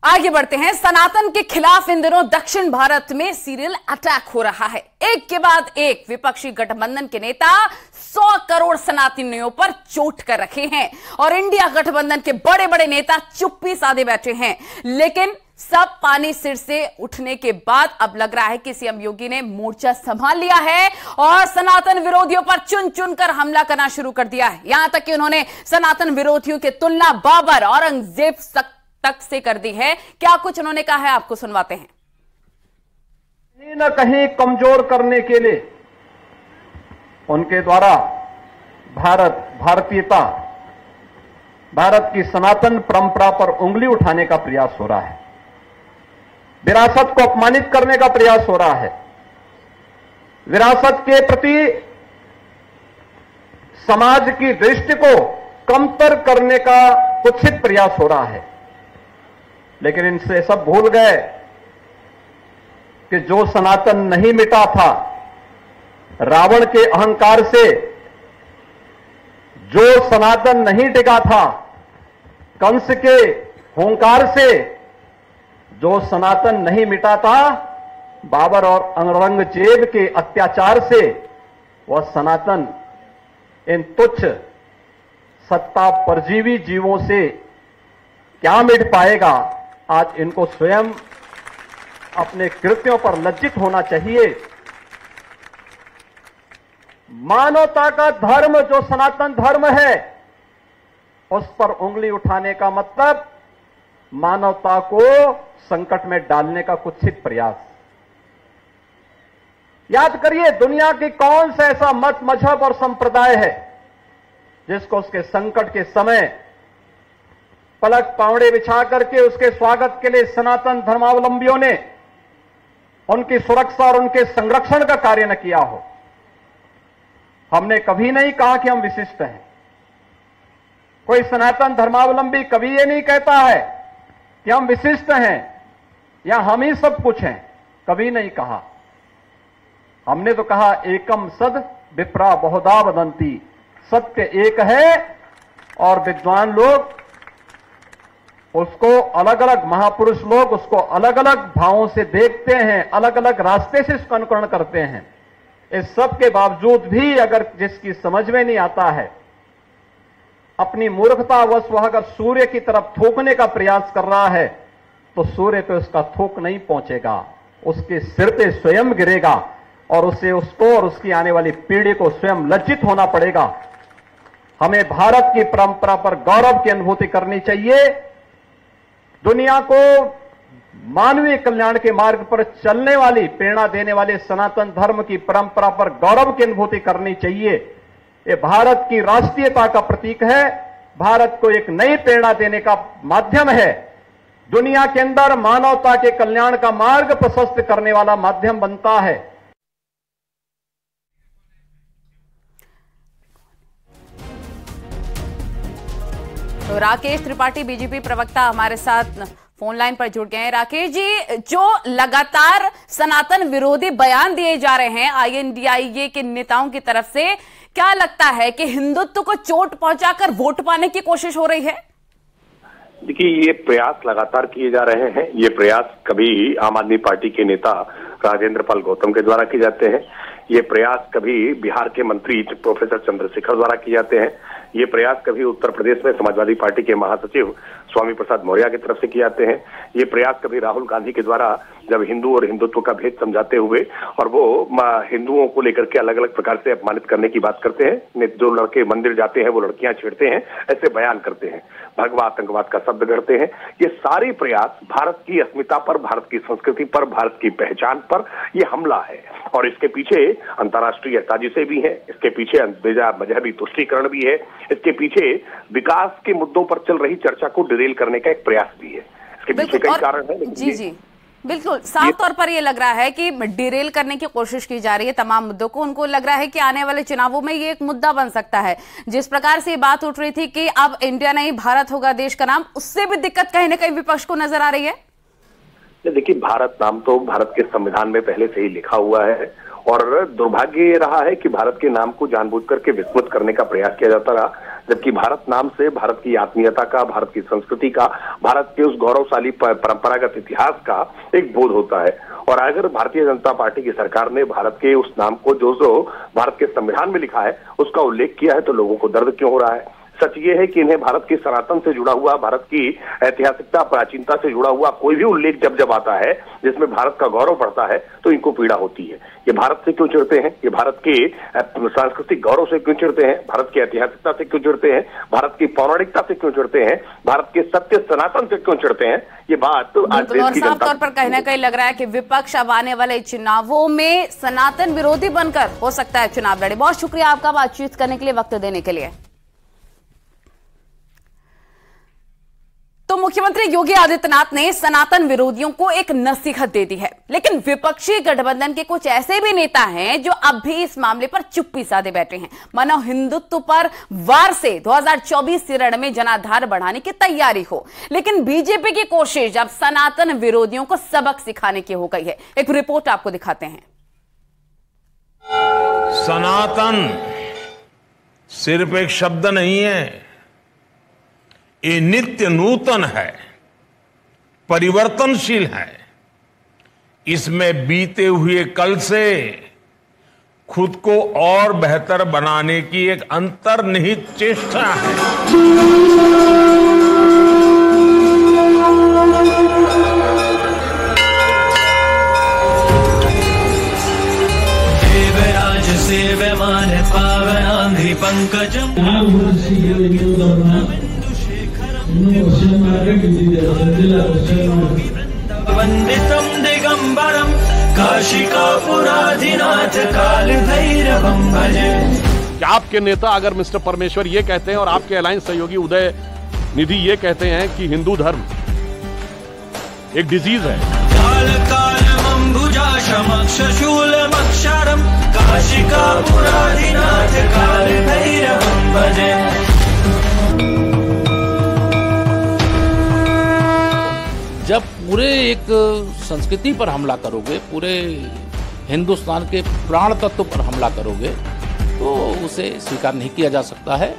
आगे बढ़ते हैं। सनातन के खिलाफ इन दिनों दक्षिण भारत में सीरियल अटैक हो रहा है। एक के बाद एक विपक्षी गठबंधन के नेता 100 करोड़ सनातनियों पर चोट कर रखे हैं और इंडिया गठबंधन के बड़े बड़े नेता चुप्पी साधे बैठे हैं। लेकिन सब पानी सिर से उठने के बाद अब लग रहा है कि सीएम योगी ने मोर्चा संभाल लिया है और सनातन विरोधियों पर चुन चुन कर हमला करना शुरू कर दिया है। यहां तक कि उन्होंने सनातन विरोधियों की तुलना बाबर और औरंगजेब तक से कर दी है। क्या कुछ उन्होंने कहा है, आपको सुनवाते हैं। कहीं न कहीं कमजोर करने के लिए उनके द्वारा भारतीयता, भारत की सनातन परंपरा पर उंगली उठाने का प्रयास हो रहा है, विरासत को अपमानित करने का प्रयास हो रहा है, विरासत के प्रति समाज की दृष्टि को कमतर करने का कुत्सित प्रयास हो रहा है। लेकिन इनसे सब भूल गए कि जो सनातन नहीं मिटा था, रावण के अहंकार से जो सनातन नहीं टिका था, कंस के हुंकार से जो सनातन नहीं मिटा था, बाबर और औरंगजेब के अत्याचार से वह सनातन इन तुच्छ सत्ता परजीवी जीवों से क्या मिट पाएगा। आज इनको स्वयं अपने कृत्यों पर लज्जित होना चाहिए। मानवता का धर्म जो सनातन धर्म है, उस पर उंगली उठाने का मतलब मानवता को संकट में डालने का कुत्सित प्रयास। याद करिए, दुनिया की कौन सा ऐसा मत, मजहब और संप्रदाय है जिसको उसके संकट के समय पलक पावड़े बिछा करके उसके स्वागत के लिए सनातन धर्मावलंबियों ने उनकी सुरक्षा और उनके संरक्षण का कार्य न किया हो। हमने कभी नहीं कहा कि हम विशिष्ट हैं। कोई सनातन धर्मावलंबी कभी ये नहीं कहता है कि हम विशिष्ट हैं या हम ही सब कुछ हैं, कभी नहीं कहा। हमने तो कहा एकम सद विप्रा बहुधा वदंती, सत्य एक है और विद्वान लोग उसको अलग अलग, महापुरुष लोग उसको अलग अलग भावों से देखते हैं, अलग अलग रास्ते से उसका अनुकरण करते हैं। इस सब के बावजूद भी अगर जिसकी समझ में नहीं आता है, अपनी मूर्खतावश वह अगर सूर्य की तरफ थूकने का प्रयास कर रहा है, तो सूर्य पे उसका थूक नहीं पहुंचेगा, उसके सिर पे स्वयं गिरेगा और उसे, उसको और उसकी आने वाली पीढ़ी को स्वयं लज्जित होना पड़ेगा। हमें भारत की परंपरा पर गौरव की अनुभूति करनी चाहिए। दुनिया को मानवीय कल्याण के मार्ग पर चलने वाली, प्रेरणा देने वाले सनातन धर्म की परंपरा पर गौरव की अनुभूति करनी चाहिए। ये भारत की राष्ट्रीयता का प्रतीक है, भारत को एक नई प्रेरणा देने का माध्यम है, दुनिया के अंदर मानवता के कल्याण का मार्ग प्रशस्त करने वाला माध्यम बनता है। तो राकेश त्रिपाठी बीजेपी प्रवक्ता हमारे साथ फोन लाइन पर जुड़ गए हैं। राकेश जी, जो लगातार सनातन विरोधी बयान दिए जा रहे हैं INDIA के नेताओं की तरफ से, क्या लगता है कि हिंदुत्व को चोट पहुंचाकर वोट पाने की कोशिश हो रही है? देखिए, ये प्रयास लगातार किए जा रहे हैं। ये प्रयास कभी आम आदमी पार्टी के नेता राजेंद्र पाल गौतम के द्वारा किए जाते हैं, ये प्रयास कभी बिहार के मंत्री प्रोफेसर चंद्रशेखर द्वारा किए जाते हैं, ये प्रयास कभी उत्तर प्रदेश में समाजवादी पार्टी के महासचिव स्वामी प्रसाद मौर्य की तरफ से किए जाते हैं, ये प्रयास कभी राहुल गांधी के द्वारा जब हिंदू और हिंदुत्व का भेद समझाते हुए और वो हिंदुओं को लेकर के अलग अलग प्रकार से अपमानित करने की बात करते हैं, जो लड़के मंदिर जाते हैं वो लड़कियां छेड़ते हैं, ऐसे बयान करते हैं, भगवा आतंकवाद का शब्द करते हैं। ये सारे प्रयास भारत की अस्मिता पर, भारत की संस्कृति पर, भारत की पहचान पर ये हमला है और इसके पीछे अंतर्राष्ट्रीय साजिशें भी हैं, इसके पीछे मजहबी तुष्टीकरण भी है, इसके पीछे विकास के मुद्दों पर चल रही चर्चा को डिरेल करने का एक प्रयास भी है। इसके पीछे कई कारण है। जी बिल्कुल, साफ तौर पर ये लग रहा है कि डिरेल करने की कोशिश की जा रही है तमाम मुद्दों को। उनको लग रहा है कि आने वाले चुनावों में ये एक मुद्दा बन सकता है। जिस प्रकार से बात उठ रही थी कि अब इंडिया नहीं भारत होगा देश का नाम, उससे भी दिक्कत कहीं ना कहीं विपक्ष को नजर आ रही है। देखिए, भारत नाम तो भारत के संविधान में पहले से ही लिखा हुआ है और दुर्भाग्य ये रहा है कि भारत के नाम को जानबूझ करके विस्मृत करने का प्रयास किया जाता रहा। जबकि भारत नाम से भारत की आत्मीयता का, भारत की संस्कृति का, भारत के उस गौरवशाली परंपरागत इतिहास का एक बोध होता है। और अगर भारतीय जनता पार्टी की सरकार ने भारत के उस नाम को जो भारत के संविधान में लिखा है उसका उल्लेख किया है तो लोगों को दर्द क्यों हो रहा है? सच ये है कि इन्हें भारत की सनातन से जुड़ा हुआ, भारत की ऐतिहासिकता, प्राचीनता से जुड़ा हुआ कोई भी उल्लेख जब आता है जिसमें भारत का गौरव बढ़ता है तो इनको पीड़ा होती है। ये भारत से क्यों चिढ़ते हैं? ये भारत के सांस्कृतिक गौरव से क्यों चिढ़ते हैं? भारत की ऐतिहासिकता से क्यों चिढ़ते हैं? भारत की पौराणिकता से क्यों चिढ़ते हैं? भारत के सत्य सनातन से क्यों चिढ़ते हैं? ये बात तो आज देश की साफ तौर पर कहीं ना कहीं लग रहा है कि विपक्ष अब आने वाले चुनावों में सनातन विरोधी बनकर हो सकता है चुनाव लड़े। बहुत शुक्रिया आपका बातचीत करने के लिए, वक्त देने के लिए। तो मुख्यमंत्री योगी आदित्यनाथ ने सनातन विरोधियों को एक नसीहत दे दी है, लेकिन विपक्षी गठबंधन के कुछ ऐसे भी नेता हैं जो अब भी इस मामले पर चुप्पी साधे बैठे हैं, मानो हिंदुत्व पर वार से 2024 के रण में जनाधार बढ़ाने की तैयारी हो। लेकिन बीजेपी की कोशिश अब सनातन विरोधियों को सबक सिखाने की हो गई है। एक रिपोर्ट आपको दिखाते हैं। सनातन सिर्फ एक शब्द नहीं है, ये नित्य नूतन है, परिवर्तनशील है। इसमें बीते हुए कल से खुद को और बेहतर बनाने की एक अंतर्निहित चेष्टा है। देवराज सेव्यमान पावनांघ्रि पंकजम वंदितम दिगंबरम काशिकापुराधिनाथ कालभैरवं भजे। क्या आपके नेता अगर मिस्टर परमेश्वर ये कहते हैं और आपके अलायंस सहयोगी उदय निधि ये कहते हैं कि हिंदू धर्म एक डिजीज है, काल कालमंबुजा शमक्ष शूलमक्षरम काशिकापुराधिनाथ कालभैरवं भजे। जब पूरे एक संस्कृति पर हमला करोगे, पूरे हिंदुस्तान के प्राण तत्व पर हमला करोगे तो उसे स्वीकार नहीं किया जा सकता है।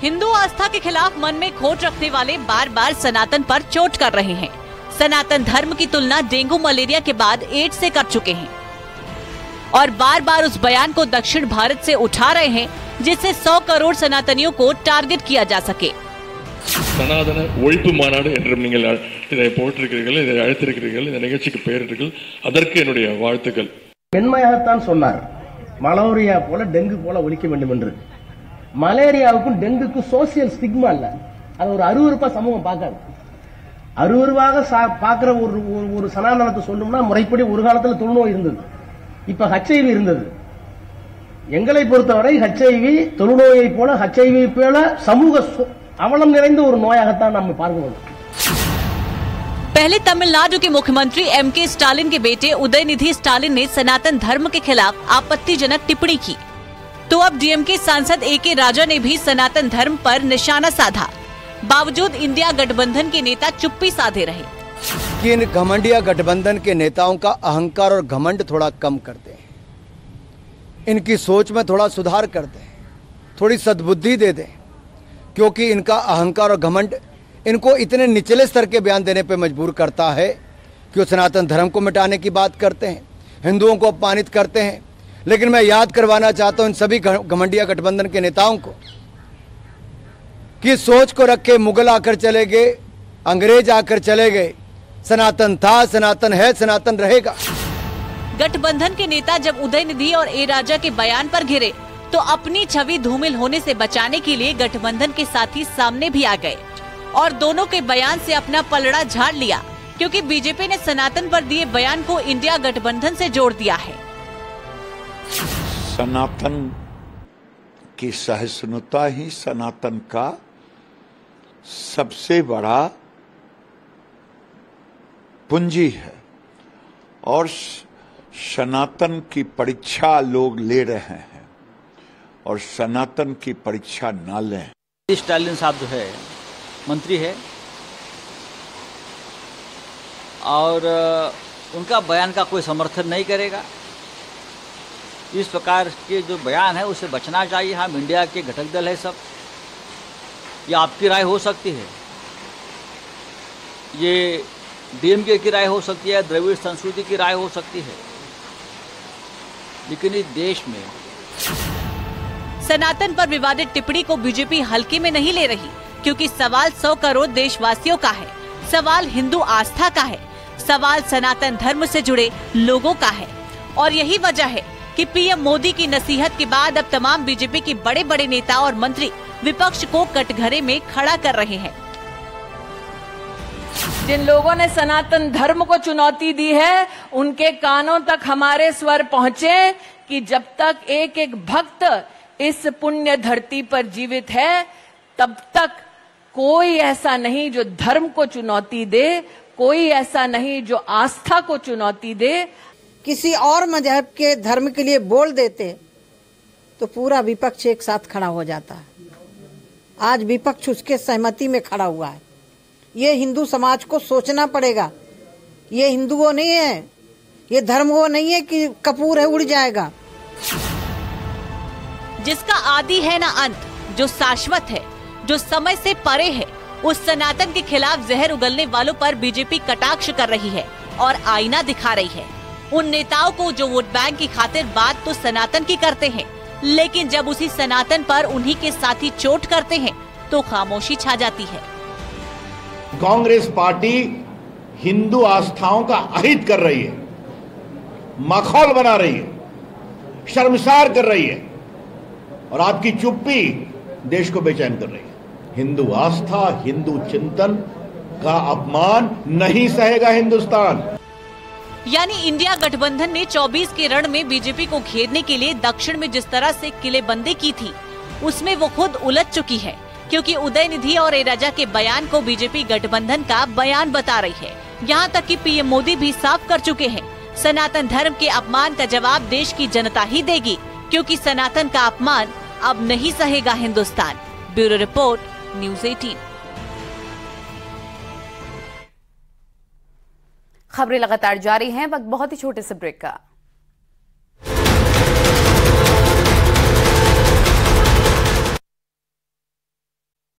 हिंदू आस्था के खिलाफ मन में खोट रखने वाले बार बार सनातन पर चोट कर रहे हैं। सनातन धर्म की तुलना डेंगू मलेरिया के बाद एड्स से कर चुके हैं और बार बार उस बयान को दक्षिण भारत से उठा रहे हैं जिससे 100 करोड़ सनातनियों को टारगेट किया जा सके। சனாதன ஒழிப்பு மாநாடு என்றும் நீங்கள் இதை போட்டிருக்கிறீர்கள், இதை அழைத்திருக்கிறீர்கள், இந்த நிகழ்ச்சிக்கு பெயரிட்டீர்கள், அதற்கு என்னுடைய வாழ்த்துக்கள். மென்மையாகத்தான் சொன்னார், மலேரியா போல டெங்கு போல ஒழிக்க வேண்டும் என்று. மலேரியாவுக்கும் டெங்குக்கும் சோசியல் ஸ்டிக்மா இல்ல, அது ஒரு அருவருப்பா சமூகம் பார்க்காது. அருவருவாக பார்க்கிற ஒரு சனாதனத்தை சொல்லணும்னா முறைப்படி ஒரு காலத்துல தொழுநோய் இருந்தது, இப்ப HIV இருந்தது. எங்களை பொறுத்தவரை HIV தொழுநோயை போல HIV போல சமூக अवलंब நிறைந்த ஒரு நோயாகத்தான் நாம் பார்க்கிறோம்। पहले तमिलनाडु के मुख्यमंत्री MK स्टालिन के बेटे उदयनिधि स्टालिन ने सनातन धर्म के खिलाफ आपत्तिजनक टिप्पणी की, तो अब DMK सांसद AK राजा ने भी सनातन धर्म पर निशाना साधा। बावजूद इंडिया गठबंधन के नेता चुप्पी साधे रहे कि इन घमंडिया गठबंधन के नेताओं का अहंकार और घमंड थोड़ा कम कर दें, इनकी सोच में थोड़ा सुधार कर दें, थोड़ी सद्बुद्धि दे दें, क्योंकि इनका अहंकार और घमंड इनको इतने निचले स्तर के बयान देने पर मजबूर करता है कि वो सनातन धर्म को मिटाने की बात करते हैं, हिंदुओं को अपमानित करते हैं। लेकिन मैं याद करवाना चाहता हूं इन सभी घमंडिया गठबंधन के नेताओं को कि सोच को रख के मुगल आकर चले गए, अंग्रेज आकर चले गए, सनातन था, सनातन है, सनातन रहेगा। गठबंधन के नेता जब उदयनिधि और A राजा के बयान पर घिरे तो अपनी छवि धूमिल होने से बचाने के लिए गठबंधन के साथी सामने भी आ गए और दोनों के बयान से अपना पलड़ा झाड़ लिया, क्योंकि बीजेपी ने सनातन पर दिए बयान को इंडिया गठबंधन से जोड़ दिया है। सनातन की सहिष्णुता ही सनातन का सबसे बड़ा पूंजी है और सनातन की परीक्षा लोग ले रहे हैं और सनातन की परीक्षा ना लें। स्टालिन साहब जो है मंत्री है और उनका बयान का कोई समर्थन नहीं करेगा। इस प्रकार के जो बयान है उससे बचना चाहिए। हम इंडिया के घटक दल है सब। ये आपकी राय हो सकती है, ये डीएमके की राय हो सकती है, द्रविड़ संस्कृति की राय हो सकती है, लेकिन इस देश में सनातन पर विवादित टिप्पणी को बीजेपी हल्के में नहीं ले रही, क्योंकि सवाल 100 करोड़ देशवासियों का है, सवाल हिंदू आस्था का है, सवाल सनातन धर्म से जुड़े लोगों का है। और यही वजह है कि पीएम मोदी की नसीहत के बाद अब तमाम बीजेपी के बड़े बड़े नेता और मंत्री विपक्ष को कटघरे में खड़ा कर रहे हैं। जिन लोगों ने सनातन धर्म को चुनौती दी है, उनके कानों तक हमारे स्वर पहुंचे कि जब तक एक एक भक्त इस पुण्य धरती पर जीवित है, तब तक कोई ऐसा नहीं जो धर्म को चुनौती दे, कोई ऐसा नहीं जो आस्था को चुनौती दे। किसी और मजहब के धर्म के लिए बोल देते तो पूरा विपक्ष एक साथ खड़ा हो जाता है। आज विपक्ष उसके सहमति में खड़ा हुआ है। ये हिंदू समाज को सोचना पड़ेगा। ये हिंदुओं नहीं है, ये धर्म वो नहीं है कि कपूर है उड़ जाएगा। जिसका आदि है ना अंत, जो शाश्वत है, जो समय से परे है, उस सनातन के खिलाफ जहर उगलने वालों पर बीजेपी कटाक्ष कर रही है और आईना दिखा रही है। उन नेताओं को जो वोट बैंक की खातिर बात तो सनातन की करते हैं, लेकिन जब उसी सनातन पर उन्हीं के साथी चोट करते हैं तो खामोशी छा जाती है। कांग्रेस पार्टी हिंदू आस्थाओं का अहित कर रही है, माखौल बना रही है, शर्मसार कर रही है और आपकी चुप्पी देश को बेचैन कर रही है। हिंदू आस्था, हिंदू चिंतन का अपमान नहीं सहेगा हिंदुस्तान। यानी इंडिया गठबंधन ने 24 के रण में बीजेपी को घेरने के लिए दक्षिण में जिस तरह से किलेबंदी की थी, उसमें वो खुद उलझ चुकी है, क्योंकि उदयनिधि और एराजा के बयान को बीजेपी गठबंधन का बयान बता रही है। यहाँ तक कि पीएम मोदी भी साफ कर चुके हैं, सनातन धर्म के अपमान का जवाब देश की जनता ही देगी, क्योंकि सनातन का अपमान अब नहीं सहेगा हिंदुस्तान। Bureau report, news 18। खबरें लगातार जारी हैं, वक्त बहुत ही छोटे से ब्रेक का।